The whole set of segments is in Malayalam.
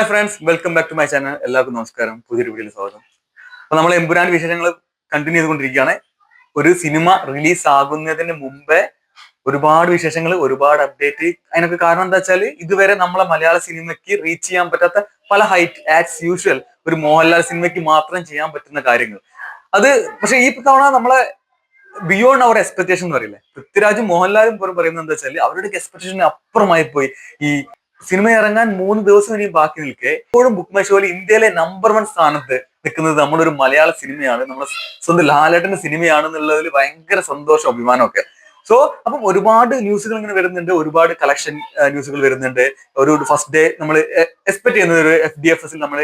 Hi friends, welcome back to my channel. എല്ലാവർക്കും നമസ്കാരം. പുതിയൊരു വീഡിയോയിൽ സ്വാഗതം. അപ്പൊ നമ്മൾ എമ്പുരാൻ വിശേഷങ്ങൾ കണ്ടിന്യൂ ചെയ്തുകൊണ്ടിരിക്കുകയാണ്. ഒരു സിനിമ റിലീസ് ആകുന്നതിന് മുമ്പേ ഒരുപാട് വിശേഷങ്ങൾ, ഒരുപാട് അപ്ഡേറ്റ്. അതിനൊക്കെ കാരണം എന്താ വെച്ചാൽ ഇതുവരെ നമ്മളെ മലയാള സിനിമയ്ക്ക് റീച്ച് ചെയ്യാൻ പറ്റാത്ത പല ഹൈറ്റ് ആസ് യൂഷ്വൽ ഒരു മോഹൻലാൽ സിനിമയ്ക്ക് മാത്രം ചെയ്യാൻ പറ്റുന്ന കാര്യങ്ങൾ. അത് പക്ഷെ ഈ തവണ നമ്മളെ ബിയോണ്ട് അവർ എക്സ്പെക്ടേഷൻ എന്ന് പറയില്ലേ, പൃഥ്വിരാജും മോഹൻലാലും പോലും പറയുന്നത് എന്താ വെച്ചാൽ അവരുടെ എക്സ്പെക്ടേഷന് അപ്പുറമായി പോയി. ഈ സിനിമ ഇറങ്ങാൻ 3 ദിവസം ഇനി ബാക്കി നിൽക്കെ ഇപ്പോഴും ബുക്ക് മൈ ഷോയിൽ ഇന്ത്യയിലെ നമ്പർ 1 സ്ഥാനത്ത് നിൽക്കുന്നത് നമ്മുടെ ഒരു മലയാള സിനിമയാണ്, നമ്മുടെ സ്വന്തം ലാലേട്ടന്റെ സിനിമയാണെന്നുള്ളതിൽ ഭയങ്കര സന്തോഷം, അഭിമാനമൊക്കെ. സോ അപ്പം ഒരുപാട് ന്യൂസുകൾ ഇങ്ങനെ വരുന്നുണ്ട്, ഒരുപാട് കളക്ഷൻ ന്യൂസുകൾ വരുന്നുണ്ട്. ഒരു ഫസ്റ്റ് ഡേ നമ്മൾ എക്സ്പെക്ട് ചെയ്യുന്നത് ഒരു FDFS നമ്മൾ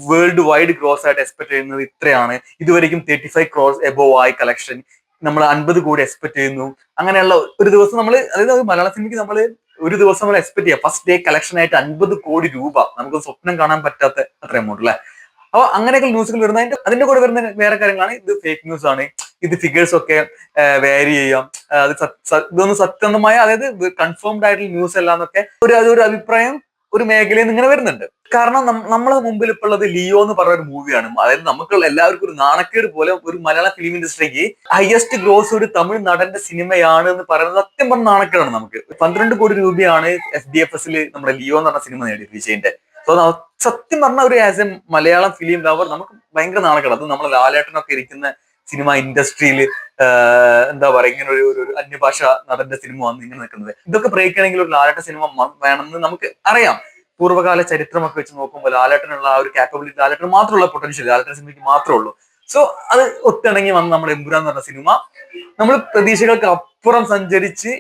വേൾഡ് വൈഡ് ഗ്രോസ് ആയിട്ട് എക്സ്പെക്ട് ചെയ്യുന്നത് ഇത്രയാണ്. ഇതുവരെയും 35 crores എബോവ് ആയി കളക്ഷൻ. നമ്മൾ 50 കോടി എക്സ്പെക്ട് ചെയ്യുന്നു. അങ്ങനെയുള്ള ഒരു ദിവസം നമ്മൾ, അതായത് മലയാള സിനിമയ്ക്ക് നമ്മൾ ഒരു ദിവസം നമ്മൾ എക്സ്പെക്ട് ചെയ്യാം ഫസ്റ്റ് ഡേ കളക്ഷൻ ആയിട്ട് 50 കോടി രൂപ. നമുക്ക് സ്വപ്നം കാണാൻ പറ്റാത്ത അത്ര എമൗണ്ട് അല്ലെ. അപ്പൊ അങ്ങനെയൊക്കെ ന്യൂസുകൾ വരുന്ന അതിന്റെ കൂടെ വരുന്ന വേറെ കാര്യങ്ങളാണ്. ഇത് ഫേക്ക് ന്യൂസ് ആണ്, ഇത് ഫിഗേഴ്സ് ഒക്കെ വേരി ചെയ്യാം, അത് ഇതൊന്നും സത്യസന്ധമായ, അതായത് കൺഫേംഡ് ആയിട്ടുള്ള ന്യൂസ് അല്ല എന്നൊക്കെ അതൊരു അഭിപ്രായം ഒരു മേഖലയിൽ നിന്ന് ഇങ്ങനെ വരുന്നുണ്ട്. കാരണം നമ്മളെ മുമ്പിൽ ഇപ്പോൾ ഉള്ളത് ലിയോ എന്ന് പറഞ്ഞ ഒരു മൂവിയാണ്. അതായത് നമുക്കുള്ള എല്ലാവർക്കും ഒരു നാണക്കേട് പോലെ ഒരു മലയാള ഫിലിം ഇൻഡസ്ട്രിക്ക് ഹയസ്റ്റ് ഗ്രോസ് ഒരു തമിഴ് നടന്റെ സിനിമയാണ് എന്ന് പറയുന്നത് സത്യം പറഞ്ഞ നാണക്കേടാണ്. നമുക്ക് 12 കോടി രൂപയാണ് FDFS നമ്മുടെ ലിയോ എന്ന് പറഞ്ഞ സിനിമ നേടിയത്, വിജയന്റെ. സോ സത്യം പറഞ്ഞ ഒരു as A Malayalam film lover നമുക്ക് ഭയങ്കര നാണക്കേട്. അത് നമ്മൾ ലാലേട്ടനൊക്കെ ഇരിക്കുന്ന സിനിമ ഇൻഡസ്ട്രിയിൽ എന്താ പറയുക, ഇങ്ങനെ ഒരു അന്യഭാഷ നടന്റെ സിനിമ വന്ന് ഇങ്ങനെ നിൽക്കുന്നത്. ഇതൊക്കെ ബ്രേക്ക് ചെയ്യണമെങ്കിൽ ഒരു ലാലേട്ട സിനിമ വേണമെന്ന് നമുക്ക് അറിയാം. പൂർവ്വകാല ചരിത്രമൊക്കെ വെച്ച് നോക്കുമ്പോൾ ലാലേട്ടനുള്ള ആ ഒരു കാപ്പബിലിറ്റി, ലാലേട്ടന് മാത്രമുള്ള പൊട്ടൻഷ്യൽ ലാലേട്ടൻ സിനിമയ്ക്ക് മാത്രമേ ഉള്ളൂ. സോ അത് ഒത്തിണങ്ങി വന്ന് നമ്മുടെ എമ്പുരാൻ എന്ന് പറഞ്ഞ സിനിമ നമ്മൾ പ്രതീക്ഷകൾക്ക് അപ്പുറം സഞ്ചരിച്ച്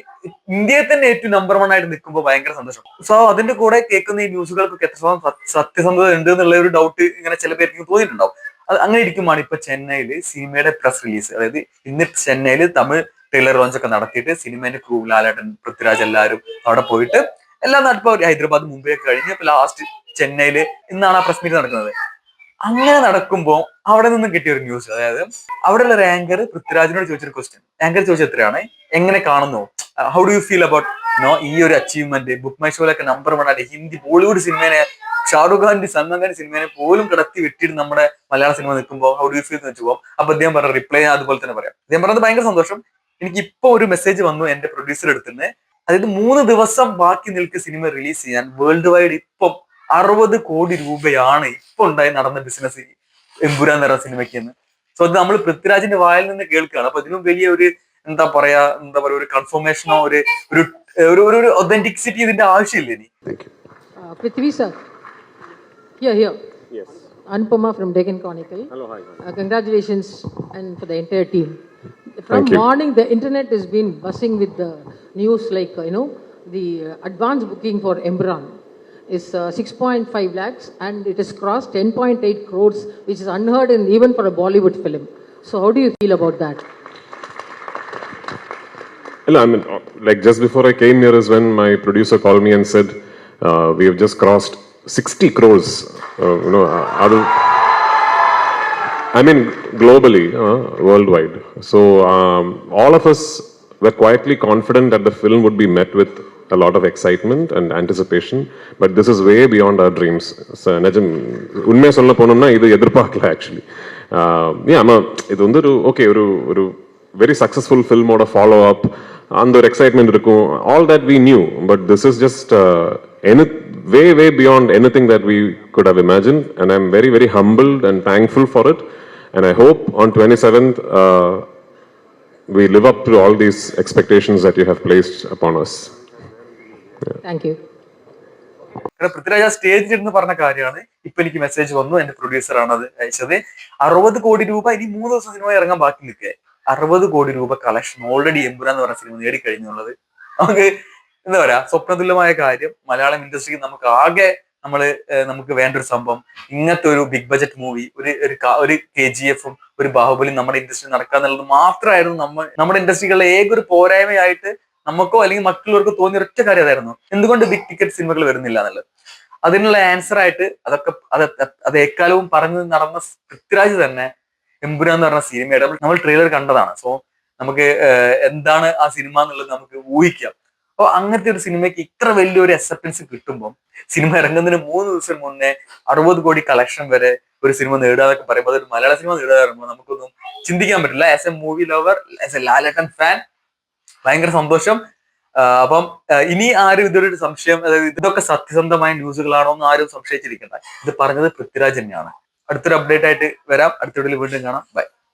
ഇന്ത്യയിൽ തന്നെ ഏറ്റവും നമ്പർ 1 ആയിട്ട് നിൽക്കുമ്പോൾ ഭയങ്കര സന്തോഷം. സോ അതിന്റെ കൂടെ കേൾക്കുന്ന ഈ ന്യൂസുകൾക്കൊക്കെ എത്രത്തോളം സത്യസന്ധത ഉണ്ട് എന്നുള്ള ഒരു ഡൗട്ട് ഇങ്ങനെ ചില പേർക്ക് തോന്നിയിട്ടുണ്ടാവും. അത് അങ്ങനെ ഇരിക്കുമ്പോൾ ഇപ്പൊ ചെന്നൈയിൽ സിനിമയുടെ പ്രസ് റിലീസ്, അതായത് ഇന്ന് ചെന്നൈയിൽ തമിഴ് ട്രെയിലർ ലോഞ്ച് ഒക്കെ നടത്തിയിട്ട് സിനിമേന്റെ ക്രൂ ലാലേട്ടൻ, പൃഥ്വിരാജ് എല്ലാവരും അവിടെ പോയിട്ട് എല്ലാം നടത്തിപ്പോ ഹൈദരാബാദ്, മുംബൈ ഒക്കെ കഴിഞ്ഞ് ഇപ്പൊ ലാസ്റ്റ് ചെന്നൈയില് ഇന്നാണ് ആ പ്രസ് മീറ്റ് നടക്കുന്നത്. അങ്ങനെ നടക്കുമ്പോൾ അവിടെ നിന്ന് കിട്ടിയ ഒരു ന്യൂസ്, അതായത് അവിടെയുള്ള ഒരു ആങ്കർ പൃഥ്വിരാജിനോട് ചോദിച്ചൊരു ക്വസ്റ്റ്യൻ. ആങ്കർ ചോദിച്ചത് എത്രയാണ്, എങ്ങനെ കാണുന്നു, how do you feel about ഈ ഒരു അച്ചീവ്മെന്റ്, ബുക്ക് മൈ ഷോയിലൊക്കെ നമ്പർ 1 ആയിട്ട് ഹിന്ദി ബോളിവുഡ് സിനിമേനെ, ഷാറുഖ് ഖാന്റെ സൽമാൻ ഖാന്റെ സിനിമേനെ പോലും കടത്തി വിട്ടിട്ട് നമ്മുടെ മലയാള സിനിമ നിൽക്കുമ്പോൾ ഹൗ ഡു യു ഫീൽ എന്ന് വെച്ചുമ്പോൾ അപ്പൊ അദ്ദേഹം പറഞ്ഞ റിപ്ലൈ അതുപോലെ തന്നെ പറയാം. അദ്ദേഹം പറഞ്ഞത് ഭയങ്കര സന്തോഷം. എനിക്ക് ഇപ്പൊ ഒരു മെസ്സേജ് വന്നു എന്റെ പ്രൊഡ്യൂസർ എടുത്തുനിന്ന്, അതായത് 3 ദിവസം ബാക്കി നിൽക്ക് സിനിമ റിലീസ് ചെയ്യാൻ വേൾഡ് വൈഡ് ഇപ്പം 60 കോടി രൂപയാണ് ഇപ്പൊ നടന്ന ബിസിനസ് എമ്പുരാൻ എന്ന് പറയുന്ന സിനിമയ്ക്ക് എന്ന്. സോ അത് നമ്മൾ പൃഥ്വിരാജിന്റെ വായിൽ നിന്ന് കേൾക്കുകയാണ്. അപ്പൊ ഇതിനും വലിയ ഒരു എന്താ പറയാ ഒരു കൺഫർമേഷനോ ഒരു ഒതന്റിസിറ്റി ഇതിന്റെ ആവശ്യമില്ല ഇനി. Prithvi sir, here. Yes. Anupama from Deccan Chronicle. Hello, hi. Congratulations and for the entire team. From morning, the internet has been buzzing with the news like, the advance booking for Embran is 6.5 lakhs and it has crossed 10.8 crores, which is unheard in even for a Bollywood film. So how do you feel about that? Well, I mean, like just before I came here is when my producer called me and said, we have just crossed 60 crores, I mean, globally, worldwide. So all of us were quietly confident that the film would be met with a lot of excitement and anticipation, but this is way beyond our dreams. So, Najam, unmaya solla ponumna idu edirpaakala actually. Idu undu okay, oru very successful film oda follow up and the excitement irukum, all that we knew, but this is just way beyond anything that we could have imagined, and I'm very, very humbled and thankful for it, and I hope on 27th we live up to all these expectations that you have placed upon us. Yeah. Thank you. Prithviraj സ്റ്റേജിൽ ഇരുന്ന് പറഞ്ഞ കാര്യമാണ്. ഇപ്പൊ എനിക്ക് മെസ്സേജ് വന്നു, എന്റെ പ്രൊഡ്യൂസറാണ് അത് അയച്ചത്. 60 കോടി രൂപ ഇനി 3 ദിവസം സിനിമ ഇറങ്ങാൻ ബാക്കി നിൽക്കുക. 60 കോടി രൂപ കളക്ഷൻ ഓൾറെഡി എമ്പുരാൻ എന്ന് പറഞ്ഞ സിനിമ നേടിക്കഴിഞ്ഞുള്ളത് നമുക്ക് എന്താ പറയാ, സ്വപ്നതുല്യമായ കാര്യം. മലയാളം ഇൻഡസ്ട്രിക്ക് നമുക്ക് വേണ്ട ഒരു സംഭവം. ഇങ്ങനത്തെ ഒരു ബിഗ് ബജറ്റ് മൂവി, ഒരു KGF ഒരു ബാഹുബലി നമ്മുടെ ഇൻഡസ്ട്രി നടക്കാന്നുള്ളത് മാത്രമായിരുന്നു നമ്മുടെ ഇൻഡസ്ട്രികളുടെ ഒരു പോരായ്മയായിട്ട് നമുക്കോ അല്ലെങ്കിൽ മറ്റുള്ളവർക്കോ തോന്നിയ ഒറ്റ കാര്യം അതായിരുന്നു, എന്തുകൊണ്ട് ബിഗ് ടിക്കറ്റ് സിനിമകൾ വരുന്നില്ല എന്നുള്ളത്. അതിനുള്ള ആൻസർ ആയിട്ട് അത് എക്കാലവും പറഞ്ഞു നടന്ന പൃഥ്വിരാജ് തന്നെ എമ്പുരാൻ എന്ന് പറഞ്ഞ സിനിമയുടെ നമ്മൾ ട്രെയിലർ കണ്ടതാണ്. സോ നമുക്ക് എന്താണ് ആ സിനിമ എന്നുള്ളത് നമുക്ക് ഊഹിക്കാം. അപ്പൊ അങ്ങനത്തെ ഒരു സിനിമയ്ക്ക് ഇത്ര വലിയൊരു അക്സെപ്റ്റൻസ് കിട്ടുമ്പോൾ സിനിമ ഇറങ്ങുന്നതിന് 3 ദിവസം മുന്നേ 60 കോടി കളക്ഷൻ വരെ ഒരു സിനിമ നേടാതൊക്കെ പറയുമ്പോൾ അതൊരു മലയാള സിനിമ നേടാതെ പറയുമ്പോൾ നമുക്കൊന്നും ചിന്തിക്കാൻ പറ്റില്ല. As A movie lover, as A Lalettan fan ഭയങ്കര സന്തോഷം. അപ്പം ഇനി ആരും ഇതൊരു സംശയം, അതായത് ഇതൊക്കെ സത്യസന്ധമായ ന്യൂസുകളാണോ എന്ന് ആരും സംശയിച്ചിരിക്കണ്ട. ഇത് പറഞ്ഞത് പൃഥ്വിരാജ് തന്നെയാണ്. അടുത്തൊരു അപ്ഡേറ്റ് ആയിട്ട് വരാം. അടുത്ത വീഡിയോയിൽ വീണ്ടും കാണാം. ബൈ.